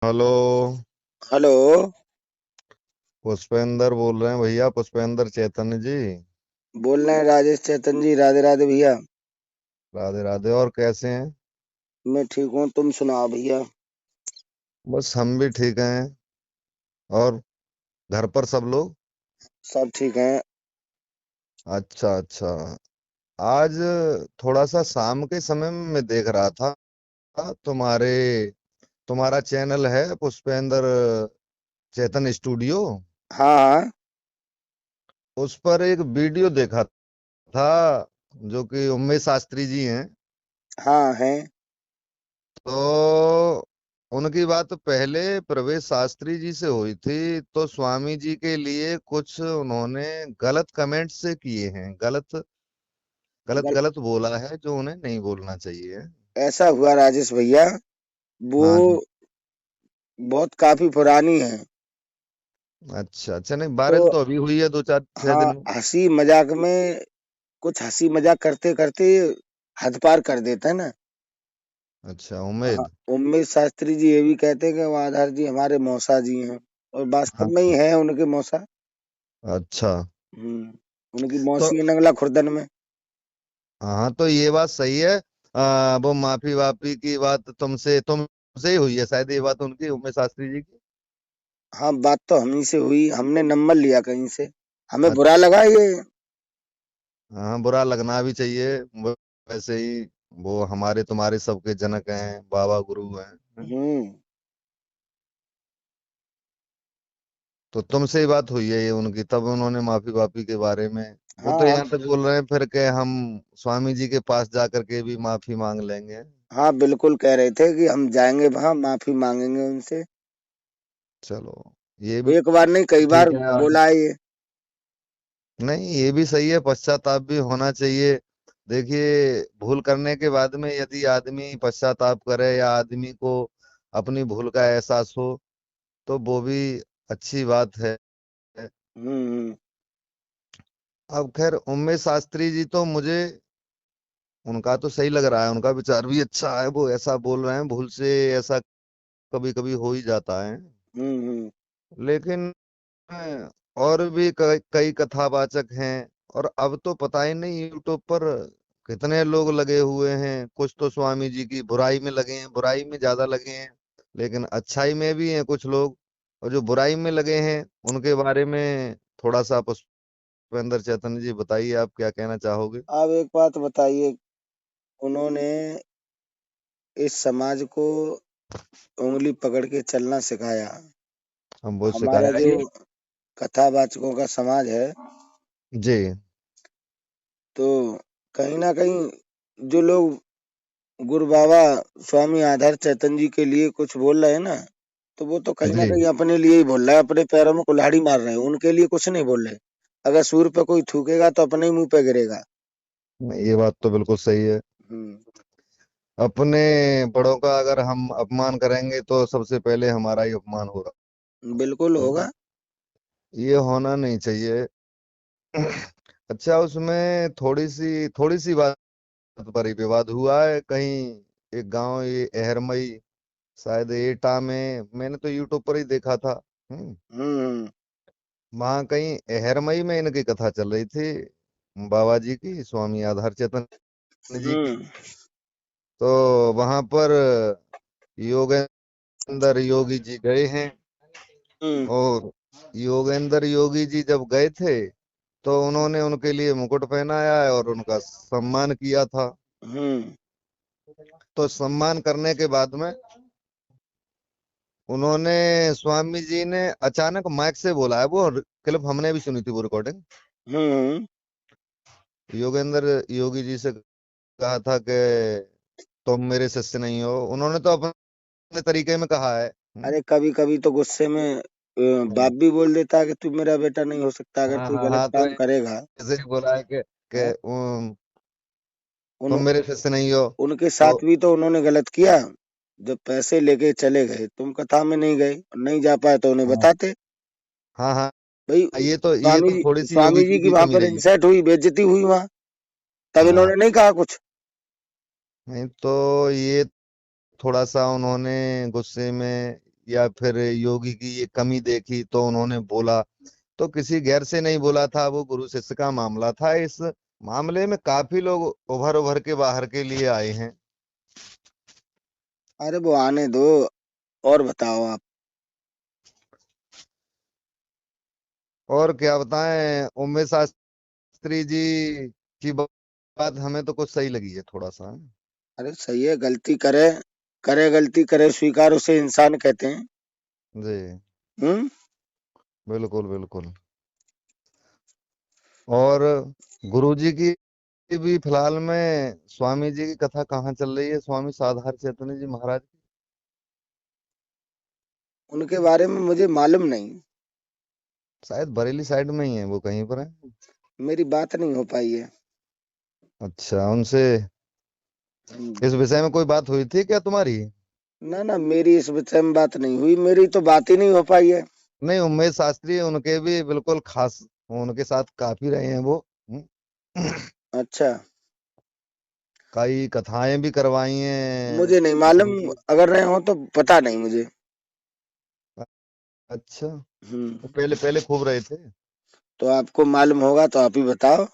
Hello. Hello. Pushpendra बोल रहे हैं भैया, पुष्पेंद्र चैतन्य जी। बोल रहे हैं राजेश चैतन जी। राधे राधे भैया। राधे राधे। और कैसे हैं? मैं ठीक हूँ, तुम सुनाओ भैया। बस हम भी ठीक हैं। और घर पर सब लोग? सब ठीक है। अच्छा अच्छा। आज थोड़ा सा शाम के समय में मैं देख रहा था, तुम्हारे तुम्हारा चैनल है पुष्पेंद्र चैतन्य स्टूडियो। हाँ हाँ। उस पर एक वीडियो देखा था, जो कि उमेश शास्त्री जी हैं। हाँ है। तो उनकी बात पहले प्रवेश शास्त्री जी से हुई थी, तो स्वामी जी के लिए कुछ उन्होंने गलत कमेंट से किए हैं, गलत गलत गल, गलत बोला है जो उन्हें नहीं बोलना चाहिए। ऐसा हुआ राजेश भैया। वो हाँ जी। बहुत काफी पुरानी है। अच्छा अच्छा, नहीं तो वायरल तो अभी हुई है, 2 4 6 दिन हाँ, में। हंसी मजाक में कुछ हंसी मजाक करते करते हद पार कर देता है ना। अच्छा, हाँ, उम्मीद। उमेश शास्त्री जी ये भी कहते हैं कि आधार जी हमारे मौसा जी हैं। और वास्तव हाँ। में ही है उनके मौसा। अच्छा। उनकी तो मौसी है नंगला खुर्दन में। हाँ, तो ये बात सही है। वो माफी वाफी की बात तुमसे ही हुई है शायद, ये बात उनकी, उमेश शास्त्री जी की। हाँ, बात तो हमही से हुई, हमने नंबर लिया कहीं से। हमें बुरा अच्छा। लगा ये। हाँ, बुरा लगना भी चाहिए। वैसे ही वो हमारे तुम्हारे सबके जनक हैं, बाबा गुरु हैं। हम्म। तो तुमसे ही बात हुई है ये उनकी, तब उन्होंने माफी वाफी के बारे में। वो तो हाँ यहाँ तक बोल रहे हैं फिर के हम स्वामी जी के पास जाकर के भी माफी मांग लेंगे। हाँ, बिल्कुल कह रहे थे कि हम जाएंगे वहां माफी मांगेंगे उनसे। चलो, ये भी एक बार नहीं कई बार ठीक है। बोला है ये। नहीं, ये भी सही है, पश्चाताप भी होना चाहिए। देखिए, भूल करने के बाद में यदि आदमी पश्चाताप करे या आदमी को अपनी भूल का एहसास हो, तो वो भी अच्छी बात है। हम्म। अब खैर, उमेश शास्त्री जी तो मुझे उनका तो सही लग रहा है, उनका विचार भी अच्छा है, वो ऐसा बोल रहे हैं, भूल से ऐसा कभी कभी हो ही जाता है। हम्म। लेकिन और भी कई कथावाचक हैं। और अब तो पता ही नहीं यूट्यूब पर कितने लोग लगे हुए हैं, कुछ तो स्वामी जी की बुराई में लगे हैं, बुराई में ज्यादा लगे हैं। लेकिन अच्छाई में भी हैं कुछ लोग। और जो बुराई में लगे हैं उनके बारे में थोड़ा सा पुष्पेंद्र चैतन्य जी बताइए, आप क्या कहना चाहोगे? अब एक बात बताइए। उन्होंने इस समाज को उंगली पकड़ के चलना सिखाया। हम वो हमारा सिखाया जो ही। कथावाचकों का समाज है, जी। तो कहीं ना कहीं जो लोग गुरु बाबा स्वामी आधार चैतन्य जी के लिए कुछ बोल रहे हैं ना, तो वो तो कहीं ना जी, कहीं अपने लिए ही बोल रहा है, अपने पैरों में कुल्हाड़ी मार रहे हैं, उनके लिए कुछ नहीं बोल रहे। अगर सूर पे कोई थूकेगा तो अपने ही मुंह पे गिरेगा। ये बात तो बिल्कुल सही है। हम्म। अपने बड़ों का अगर हम अपमान करेंगे तो सबसे पहले हमारा ही अपमान होगा। बिल्कुल तो होगा। ये होना नहीं चाहिए। अच्छा, उसमें थोड़ी सी बात पर ही विवाद हुआ है कहीं। एक गांव, ये अहरमई, शायद एटा में, मैंने तो यूट्यूब पर ही देखा था। हम्म। हम्म। वहां कहीं अहरमई में इनकी कथा चल रही थी, बाबा जी की, स्वामी आधार चैतन्य जी की। हम्म। तो वहां पर योगेंद्र योगी जी गए हैं। हम्म। और योगेंद्र योगी जी जब गए थे, तो उन्होंने उनके लिए मुकुट पहनाया है और उनका सम्मान किया था। हम्म। तो सम्मान करने के बाद में उन्होंने, स्वामी जी ने अचानक माइक से बोला है, वो क्लिप हमने भी सुनी थी, वो रिकॉर्डिंग। हम्म। योगेंद्र योगी जी से कहा था कि तुम मेरे शिष्य नहीं हो, उन्होंने तो अपने तरीके में कहा है। अरे कभी कभी तो गुस्से में हम्म। बाप भी बोल देता है कि तू मेरा बेटा नहीं हो सकता अगर हाँ तू हाँ गलत हाँ, तो काम करेगा। ऐसे ही बोला है कि हाँ? उन तुम मेरे शिष्य नहीं हो। उनके तो साथ भी तो उन्होंने गलत किया। जब पैसे लेके चले गए, तुम कथा में नहीं गए, नहीं जा पाए तो उन्हें हाँ बताते। हाँ हाँ, भाई ये तो थोड़ी सी योगी स्वामी जी जी की की वहां कमी पर रही है। इंसल्ट हुई, बेइज्जती हुई वहां। तब हाँ। इन्होंने नहीं कहा कुछ। नहीं तो ये थोड़ा सा उन्होंने गुस्से में या फिर योगी की ये कमी देखी तो उन्होंने बोला। तो किसी गैर से नहीं बोला था, वो गुरु शिष्य का मामला था। इस मामले में काफी लोग उभर उभर के बाहर के लिए आए हैं। अरे वो आने दो, और बताओ आप। और क्या बताएं, उमेश शास्त्री जी की बात हमें तो कुछ सही लगी है थोड़ा सा। अरे सही है, गलती करे, करे गलती करे स्वीकार, उसे इंसान कहते हैं। जी, हम्म। बिल्कुल बिल्कुल। और गुरुजी की भी फिलहाल में स्वामी जी की कथा कहाँ चल रही है, स्वामी साधार चैतन्य जी महाराज की? उनके बारे में मुझे मालूम नहीं। शायद बरेली साइड में ही है वो, कहीं पर है। मेरी बात नहीं हो पाई है। अच्छा, उनसे हम्म। इस विषय में कोई बात हुई थी क्या तुम्हारी? ना ना, मेरी इस विषय में बात नहीं हुई, मेरी तो बात ही नहीं हो पाई है। नहीं, उमेश शास्त्री उनके भी बिल्कुल खास, उनके साथ काफी रहे हैं वो। अच्छा। कई कथाएं भी करवाई हैं मुझे नहीं मालूम, गुरुजी। अगर रहे हो तो पता नहीं मुझे। अच्छा, हम्म। वो पहले पहले खूब रहे थे। तो आपको मालूम होगा तो आप ही बताओ।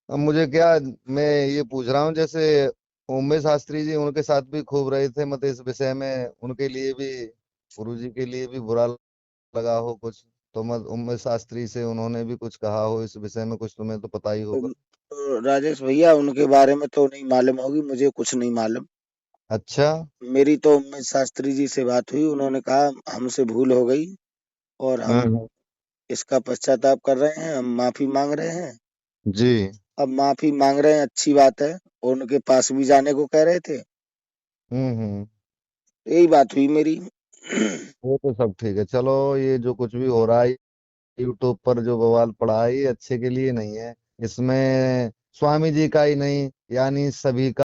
अब मुझे क्या, मैं ये पूछ रहा हूँ जैसे उमेश शास्त्री जी उनके साथ भी खूब रहे थे, मतलब इस विषय में उनके लिए भी, गुरुजी के लिए भी बुरा लगा हो कुछ, तो मत उमेश शास्त्री से उन्होंने भी कुछ कहा हो इस विषय में, कुछ तुम्हें तो पता ही होगा। तो राजेश भैया, उनके बारे में तो नहीं मालूम होगी, मुझे कुछ नहीं मालूम। अच्छा। मेरी तो उमेश शास्त्री जी से बात हुई, उन्होंने कहा हमसे भूल हो गई और हम हम्म। इसका पश्चाताप कर रहे हैं, हम माफी मांग रहे हैं। जी। अब माफी मांग रहे हैं, अच्छी बात है। और उनके पास भी जाने को कह रहे थे। हम्म। यही बात हुई मेरी। वो तो सब ठीक है, चलो ये जो कुछ भी हो रहा है यूट्यूब पर जो बवाल पड़ा है, ये अच्छे के लिए नहीं है। इसमें स्वामी जी का ही नहीं, यानी सभी का